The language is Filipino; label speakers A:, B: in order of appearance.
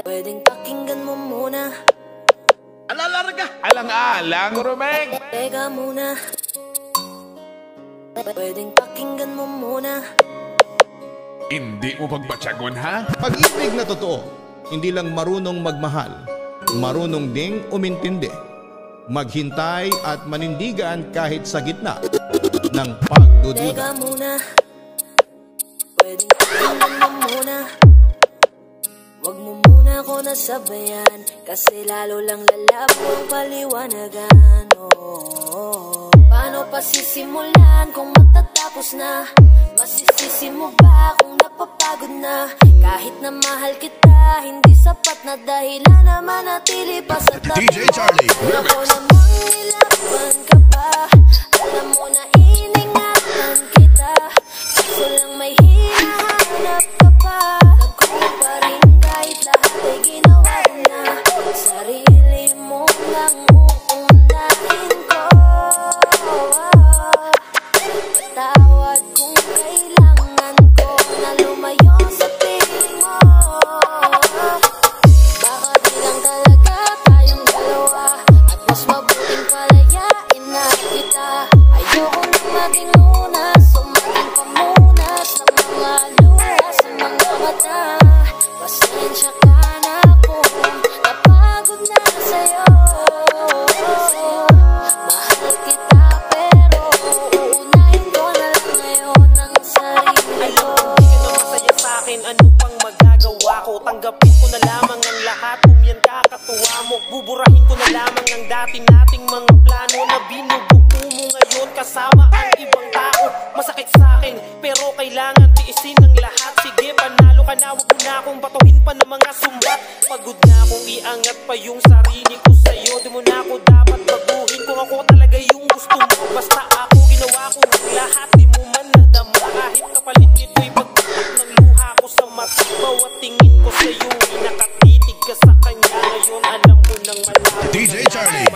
A: Pwedeng pakinggan mo muna.
B: Alalarga! Alang-alang, Romeng!
A: Teka muna. Pwedeng pakinggan mo muna.
B: Hindi mo pagbatsagon, ha?
C: Pag-ibig na totoo, hindi lang marunong magmahal, marunong ding umintindi. Maghintay at manindigan kahit sa gitna ng pagdududa.
A: Teka muna. Pwedeng pakinggan mo muna. Wag mo muna ako nasabayan, kasi lalo lang lalabo ang paliwanagan. Paano pa sisimulan kung matatapos na? Masisisi mo ba kung napapagod na? Kahit na mahal kita, hindi sapat na dahilan na manatili pa sa tabi mo.
D: DJ Charlie
A: Alam ko namang nilaban ka pa, alam mo na iningatan kita, kaso lang may hinahanap ka pa. Ako pa rin kahit lahat ay ginawa na, sarili mo lang uunahin ko. Patawad kung kailangan ko na lumayo sa piling mo. Baka di lang talaga tayong dalawa, at mas mabuting palayain na kita. Ayoko nang maging lunas o maging pamunas ng mga luha sa mga mata. Pasensya ka na kung napagod na sa'yo. Mahal kita pero uunahin ko na lang ngayon ang sarili ko.
E: Di ka na masaya sa'kin, ano pang magagawa ko? Tanggapin ko na lamang ang lahat kung yan kakatuwa mo. Buburahin ko na lamang ang dati nating mga plano na binubuo mo ngayon kasama ang ibang tao. Masakit sa'kin pero kailangan tiisin ang lahat. Sige, panalo ka na, wag mo na akong batuhin pa ng mga sumbat. Pagod na akong iangat pa yung sarili ko sa'yo. Di mo na ako dapat baguhin kung ako talaga yung gusto mo. Basta ako ginawa ko ng lahat, di mo man nadama. Kahit kapalit nito'y pagbatak ng luha ko sa mata. Bawat tingin ko sa'yo, nakatitig ka sa kanya. Ngayon alam ko nang malabo.
D: DJ Charlie,